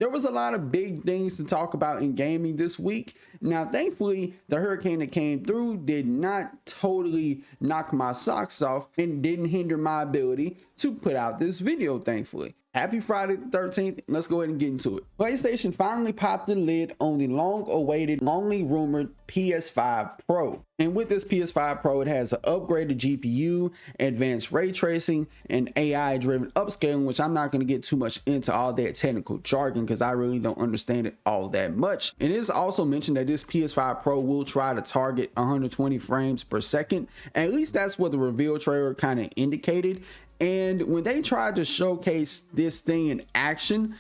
There was a lot of big things to talk about in gaming this week. Now, thankfully, the hurricane that came through did not totally knock my socks off and didn't hinder my ability to put out this video, thankfully. Happy Friday the 13th. Let's go ahead and get into it. PlayStation finally popped the lid on the long-awaited, longly rumored PS5 Pro. And with this PS5 Pro, it has an upgraded GPU, advanced ray tracing, and AI-driven upscaling, which I'm not going to get too much into all that technical jargon because I really don't understand it all that much. It is also mentioned that this PS5 Pro will try to target 120 frames per second. At least that's what the reveal trailer kind of indicated. And when they tried to showcase this thing in action,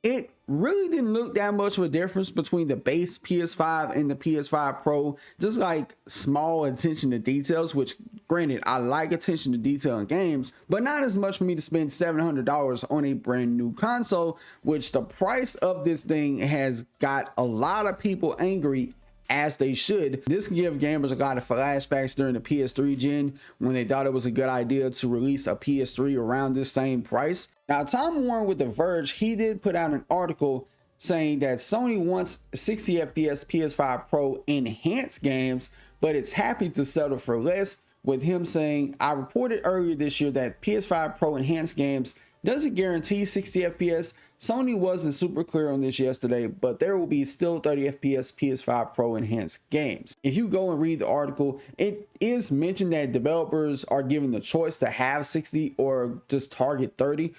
it really didn't look that much of a difference between the base PS5 and the PS5 Pro. Just like small attention to details, which granted, I like attention to detail in games, but not as much for me to spend $700 on a brand new console, which the price of this thing has got a lot of people angry, as they should. This can give gamers a lot of flashbacks during the PS3 gen when they thought it was a good idea to release a PS3 around this same price. Now, Tom Warren with The Verge, he did put out an article saying that Sony wants 60 FPS PS5 Pro enhanced games, but it's happy to settle for less, with him saying, I reported earlier this year that PS5 Pro enhanced games doesn't guarantee 60 FPS. Sony wasn't super clear on this yesterday, but there will be still 30 FPS PS5 Pro enhanced games. If you go and read the article, it is mentioned that developers are given the choice to have 60 or just target 30,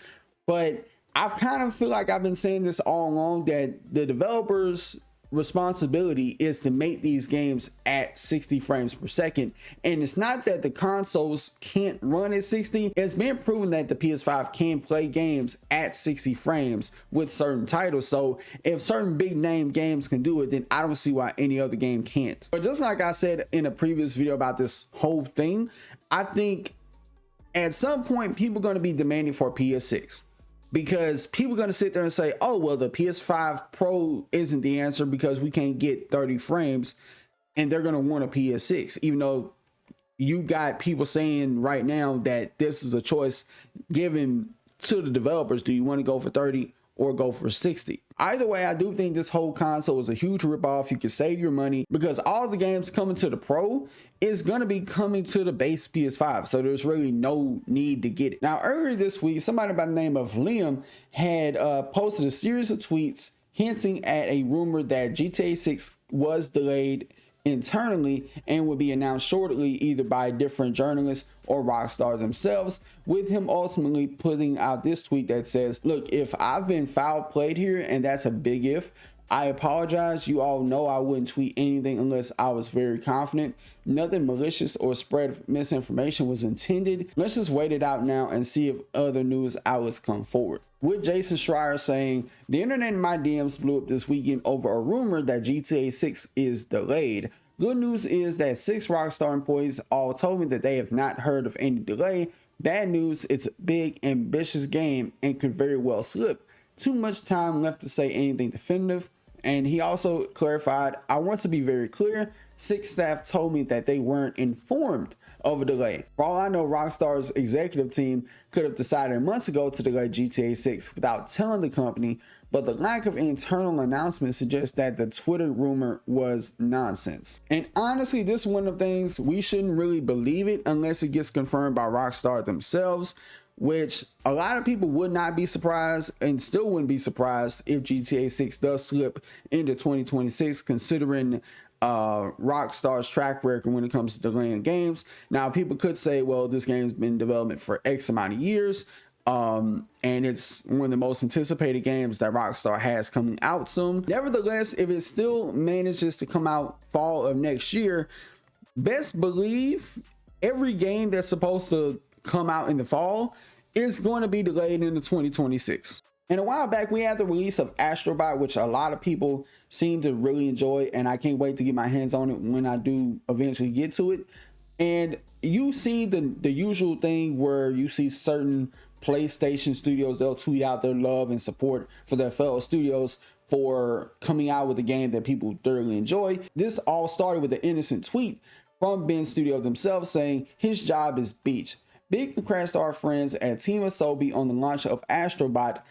but I kind of feel like I've been saying this all along, that the developers' responsibility is to make these games at 60 frames per second. And it's not that the consoles can't run at 60. It's been proven that the PS5 can play games at 60 frames with certain titles. So if certain big name games can do it, then I don't see why any other game can't. But just like I said in a previous video about this whole thing, I think at some point people are going to be demanding for PS6. Because people are going to sit there and say, oh, well, the PS5 Pro isn't the answer because we can't get 30 frames, and they're going to want a PS6, even though you got people saying right now that this is a choice given to the developers. Do you want to go for 30 or go for 60? Either way, I do think this whole console is a huge ripoff. You can save your money because all the games coming to the Pro is going to be coming to the base PS5. So there's really no need to get it. Now, earlier this week, somebody by the name of Liam had posted a series of tweets hinting at a rumor that GTA 6 was delayed internally and would be announced shortly, either by different journalists or Rockstar themselves, with him ultimately putting out this tweet that says, look, if I've been foul played here, and that's a big if, I apologize. You all know I wouldn't tweet anything unless I was very confident. Nothing malicious or spread of misinformation was intended. Let's just wait it out now and see if other news outlets come forward. With Jason Schreier saying, the internet in my DMs blew up this weekend over a rumor that GTA 6 is delayed. Good news is that 6 Rockstar employees all told me that they have not heard of any delay. Bad news, it's a big, ambitious game and could very well slip. Too much time left to say anything definitive. And he also clarified, I want to be very clear, 6 staff told me that they weren't informed of a delay. For all I know, Rockstar's executive team could have decided months ago to delay GTA 6 without telling the company, but the lack of internal announcement suggests that the Twitter rumor was nonsense. And honestly, this is one of the things we shouldn't really believe it unless it gets confirmed by Rockstar themselves, which a lot of people would not be surprised and still wouldn't be surprised if GTA 6 does slip into 2026, considering Rockstar's track record when it comes to delaying games. Now, people could say, well, this game's been in development for X amount of years, and it's one of the most anticipated games that Rockstar has coming out soon. Nevertheless, if it still manages to come out fall of next year, best believe every game that's supposed to come out in the fall is going to be delayed into 2026. And a while back, we had the release of Astrobot, which a lot of people seem to really enjoy, and I can't wait to get my hands on it when I do eventually get to it. And you see the usual thing where you see certain PlayStation studios, they'll tweet out their love and support for their fellow studios for coming out with a game that people thoroughly enjoy. This all started with an innocent tweet from Ben Studio themselves saying his job is beach. Big congrats to our friends at Team Asobi on the launch of Astrobot.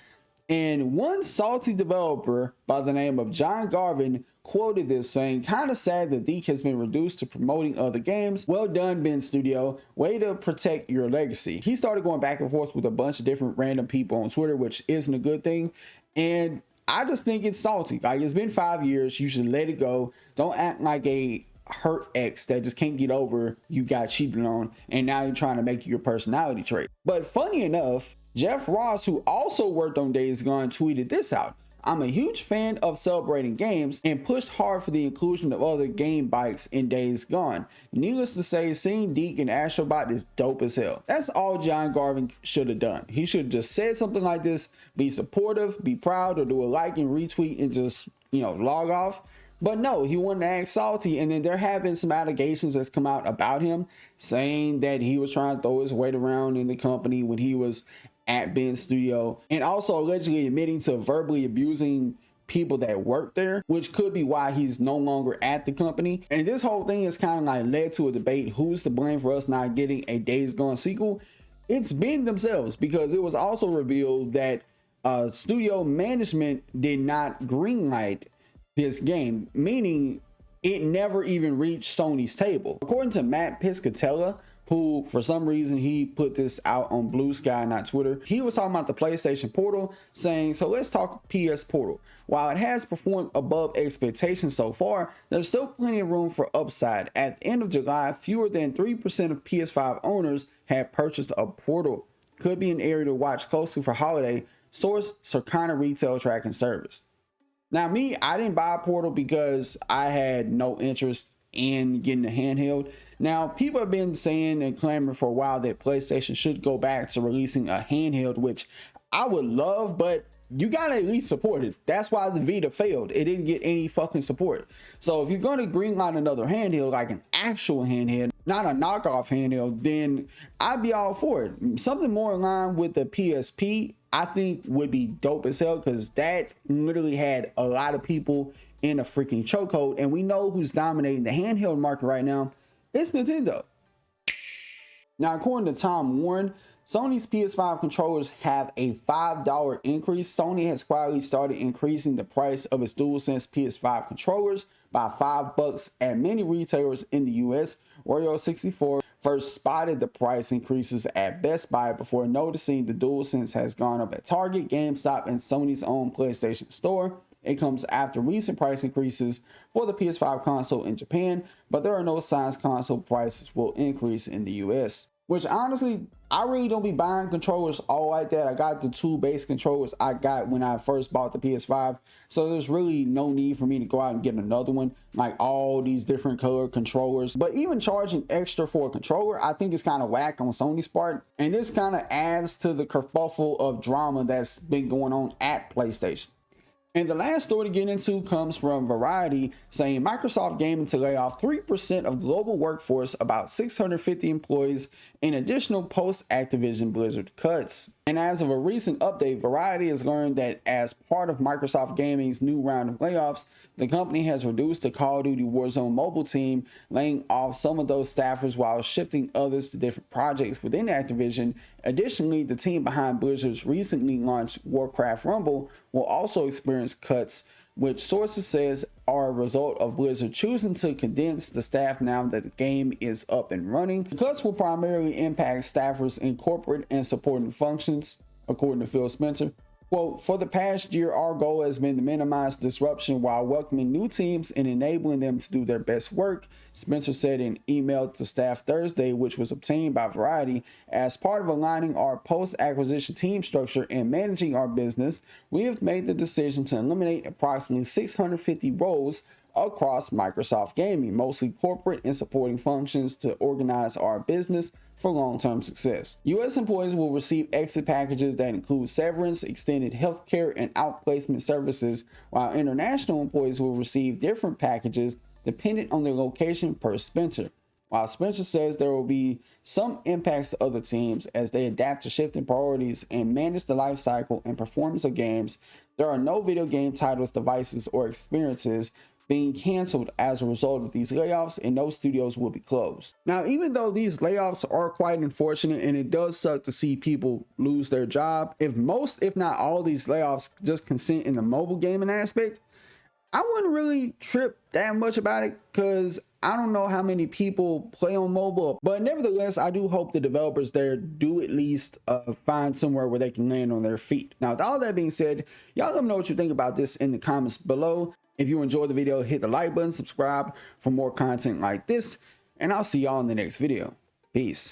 And one salty developer by the name of John Garvin quoted this saying, "Kind of sad that Deke has been reduced to promoting other games. Well done, Ben Studio. Way to protect your legacy." He started going back and forth with a bunch of different random people on Twitter, which isn't a good thing. And I just think it's salty. Like, it's been 5 years. You should let it go. Don't act like a hurt ex that just can't get over you got cheated on and now you're trying to make your personality trait. But funny enough, Jeff Ross, who also worked on Days Gone, tweeted this out: "I'm a huge fan of celebrating games and pushed hard for the inclusion of other game bikes in Days Gone. Needless to say, seeing Deke and Astrobot is dope as hell." That's all John Garvin should have done. He should have just said something like this, be supportive, be proud, or do a like and retweet and just, log off. But no, he wanted to act salty, and then there have been some allegations that's come out about him saying that he was trying to throw his weight around in the company when he was at Ben's studio, and also allegedly admitting to verbally abusing people that work there, which could be why he's no longer at the company. And this whole thing has kind of like led to a debate: who's to blame for us not getting a Days Gone sequel? It's been themselves, because it was also revealed that studio management did not greenlight this game, meaning it never even reached Sony's table. According to Matt Piscatella, who for some reason he put this out on Blue Sky, not Twitter, he was talking about the PlayStation Portal, saying, "So let's talk PS Portal. While it has performed above expectations so far, there's still plenty of room for upside. At the end of July, fewer than 3% of PS5 owners had purchased a Portal. Could be an area to watch closely for holiday." Source: Circana Retail Tracking Service. Now, me, I didn't buy a Portal because I had no interest in getting a handheld. Now, people have been saying and clamoring for a while that PlayStation should go back to releasing a handheld, which I would love, but you gotta at least support it. That's why the Vita failed. It didn't get any fucking support. So if you're gonna greenlight another handheld, like an actual handheld, not a knockoff handheld, then I'd be all for it. Something more in line with the PSP, I think, would be dope as hell, because that literally had a lot of people in a freaking chokehold, and we know who's dominating the handheld market right now. It's Nintendo. Now, according to Tom Warren, Sony's PS5 controllers have a $5 increase. Sony has quietly started increasing the price of its DualSense PS5 controllers by $5 at many retailers in the US. Wario64 first spotted the price increases at Best Buy before noticing the DualSense has gone up at Target, GameStop, and Sony's own PlayStation Store. It comes after recent price increases for the PS5 console in Japan, but there are no signs console prices will increase in the US. Which honestly, I really don't be buying controllers all like that. I got the two base controllers I got when I first bought the PS5. So there's really no need for me to go out and get another one, like all these different color controllers. But even charging extra for a controller, I think is kind of whack on Sony's part. And this kind of adds to the kerfuffle of drama that's been going on at PlayStation. And the last story to get into comes from Variety, saying Microsoft Gaming to lay off 3% of global workforce, about 650 employees, in additional post-Activision Blizzard cuts. And as of a recent update, Variety has learned that as part of Microsoft Gaming's new round of layoffs, the company has reduced the Call of Duty Warzone mobile team, laying off some of those staffers while shifting others to different projects within Activision. Additionally, the team behind Blizzard's recently launched Warcraft Rumble will also experience cuts, which sources says are a result of Blizzard choosing to condense the staff now that the game is up and running. The cuts will primarily impact staffers in corporate and supporting functions, according to Phil Spencer. Quote, "For the past year, our goal has been to minimize disruption while welcoming new teams and enabling them to do their best work," Spencer said in email to staff Thursday, which was obtained by Variety. "As part of aligning our post-acquisition team structure and managing our business, we have made the decision to eliminate approximately 650 roles across Microsoft Gaming, mostly corporate and supporting functions, to organize our business for long-term success. U.S. employees will receive exit packages that include severance, extended healthcare, and outplacement services, while international employees will receive different packages dependent on their location, per Spencer. While Spencer says there will be some impacts to other teams as they adapt to shifting priorities and manage the life cycle and performance of games, there are no video game titles, devices, or experiences being canceled as a result of these layoffs, and those studios will be closed. Now, even though these layoffs are quite unfortunate and it does suck to see people lose their job, if most, if not all, these layoffs just consist in the mobile gaming aspect, I wouldn't really trip that much about it because I don't know how many people play on mobile. But nevertheless, I do hope the developers there do at least find somewhere where they can land on their feet. Now, with all that being said, y'all let me know what you think about this in the comments below. If you enjoyed the video, hit the like button, subscribe for more content like this, and I'll see y'all in the next video. Peace.